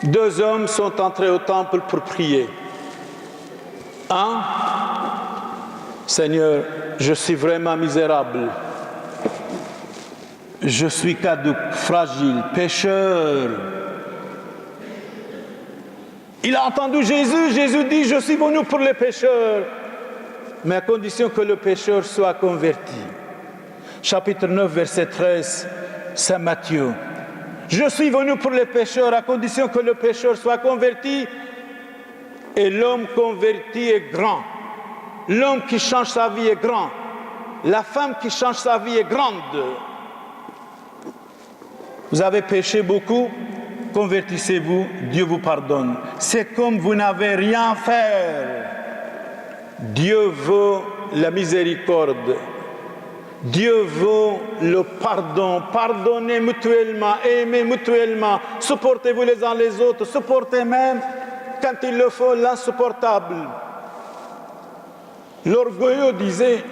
Deux hommes sont entrés au temple pour prier. Un, Seigneur, je suis vraiment misérable. Je suis caduc, fragile, pécheur. Il a entendu Jésus. Jésus dit, je suis venu pour les pécheurs, mais à condition que le pécheur soit converti. Chapitre 9, verset 13, Saint Matthieu. Je suis venu pour les pécheurs à condition que le pécheur soit converti. Et l'homme converti est grand. L'homme qui change sa vie est grand. La femme qui change sa vie est grande. Vous avez péché beaucoup, convertissez-vous, Dieu vous pardonne. C'est comme vous n'avez rien à faire. Dieu veut la miséricorde. Dieu veut le pardon. Pardonnez mutuellement, aimez mutuellement, supportez-vous les uns les autres, supportez même, quand il le faut, l'insupportable. L'orgueilleux disait,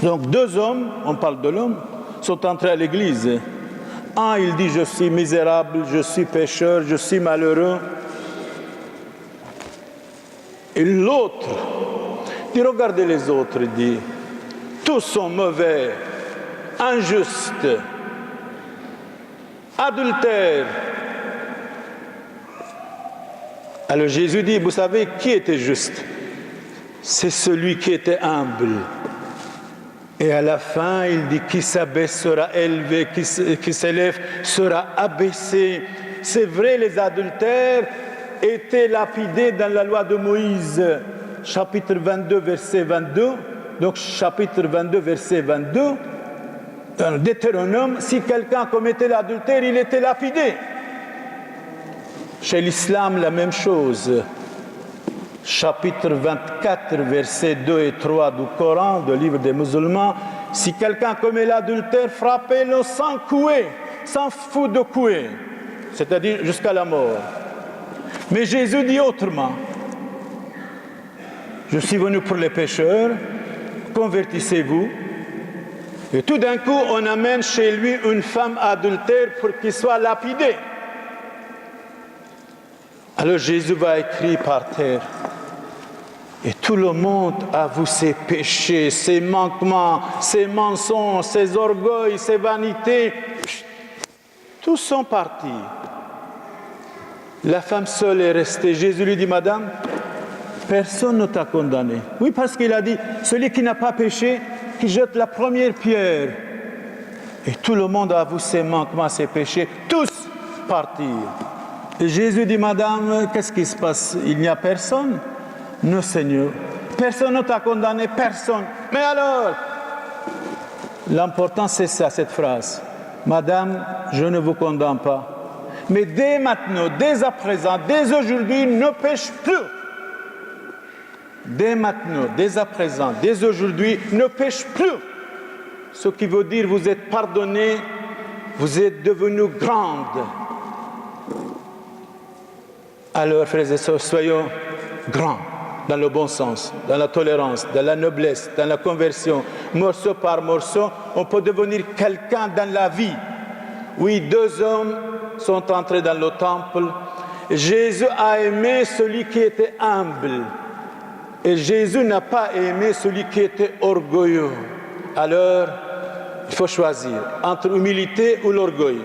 donc deux hommes, on parle de l'homme, sont entrés à l'église. Un, il dit, je suis misérable, je suis pécheur, je suis malheureux. Et l'autre dit, regardez les autres, il dit, tous sont mauvais, injustes, adultères. Alors Jésus dit, vous savez qui était juste? C'est celui qui était humble. Et à la fin, il dit, qui s'abaisse sera élevé, qui s'élève sera abaissé. C'est vrai, les adultères étaient lapidés dans la loi de Moïse, chapitre 22, verset 22. Donc, chapitre 22, verset 22, dans le Deutéronome, si quelqu'un commettait l'adultère, il était lapidé. Chez l'islam, la même chose. Chapitre 24, versets 2 et 3 du Coran, du livre des musulmans, si quelqu'un commet l'adultère, frappez-le sans couer, sans foutre de couer, c'est-à-dire jusqu'à la mort. Mais Jésus dit autrement. Je suis venu pour les pécheurs, convertissez-vous. Et tout d'un coup, on amène chez lui une femme adultère pour qu'il soit lapidé. Alors Jésus va écrire par terre. Et tout le monde avoue ses péchés, ses manquements, ses mensonges, ses orgueils, ses vanités. Tous sont partis. La femme seule est restée. Jésus lui dit, Madame, personne ne t'a condamné. Oui, parce qu'il a dit, celui qui n'a pas péché, qui jette la première pierre. Et tout le monde avoue ses manquements, ses péchés. Tous partirent. Et Jésus dit, Madame, qu'est-ce qui se passe? Il n'y a personne? Non, Seigneur. Personne ne t'a condamné, personne. Mais alors, l'important c'est ça, cette phrase. Madame, je ne vous condamne pas. Mais dès maintenant, dès à présent, dès aujourd'hui, ne pêche plus. Dès maintenant, dès à présent, dès aujourd'hui, ne pêche plus. Ce qui veut dire, vous êtes pardonné, vous êtes devenu grande. Alors, frères et sœurs, soyons grands dans le bon sens, dans la tolérance, dans la noblesse, dans la conversion. Morceau par morceau, on peut devenir quelqu'un dans la vie. Oui, deux hommes sont entrés dans le temple. Jésus a aimé celui qui était humble. Et Jésus n'a pas aimé celui qui était orgueilleux. Alors, il faut choisir entre l'humilité ou l'orgueil.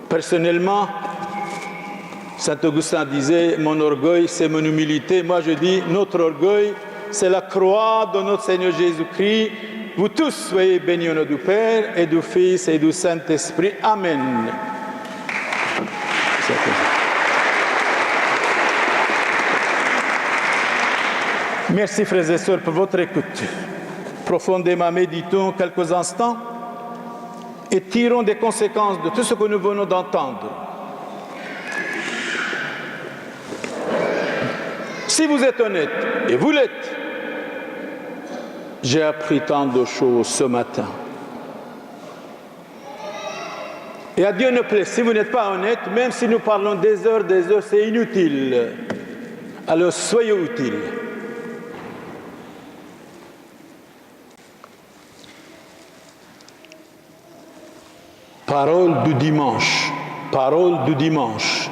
Personnellement, Saint Augustin disait, mon orgueil, c'est mon humilité. Moi, je dis, notre orgueil, c'est la croix de notre Seigneur Jésus-Christ. Vous tous soyez bénis au nom du Père et du Fils et du Saint-Esprit. Amen. Merci, frères et sœurs, pour votre écoute. Profondément méditons quelques instants et tirons des conséquences de tout ce que nous venons d'entendre. Si vous êtes honnête, et vous l'êtes, j'ai appris tant de choses ce matin. Et à Dieu ne plaît, si vous n'êtes pas honnête, même si nous parlons des heures, c'est inutile. Alors soyez utiles. Parole du dimanche. Parole du dimanche.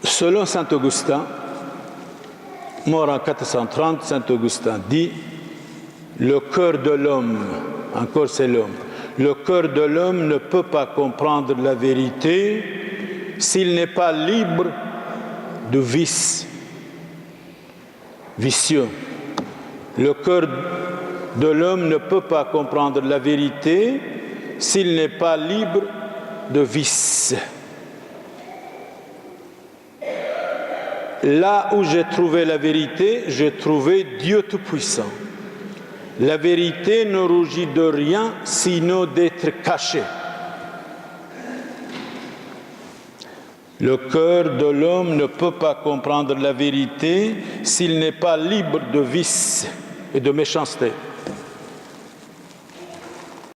Selon saint Augustin, mort en 430, saint Augustin dit « Le cœur de l'homme, encore c'est l'homme, le cœur de l'homme ne peut pas comprendre la vérité s'il n'est pas libre de vice, vicieux. Le cœur de l'homme ne peut pas comprendre la vérité s'il n'est pas libre de vice. » Là où j'ai trouvé la vérité, j'ai trouvé Dieu Tout-Puissant. La vérité ne rougit de rien, sinon d'être cachée. Le cœur de l'homme ne peut pas comprendre la vérité s'il n'est pas libre de vice et de méchanceté.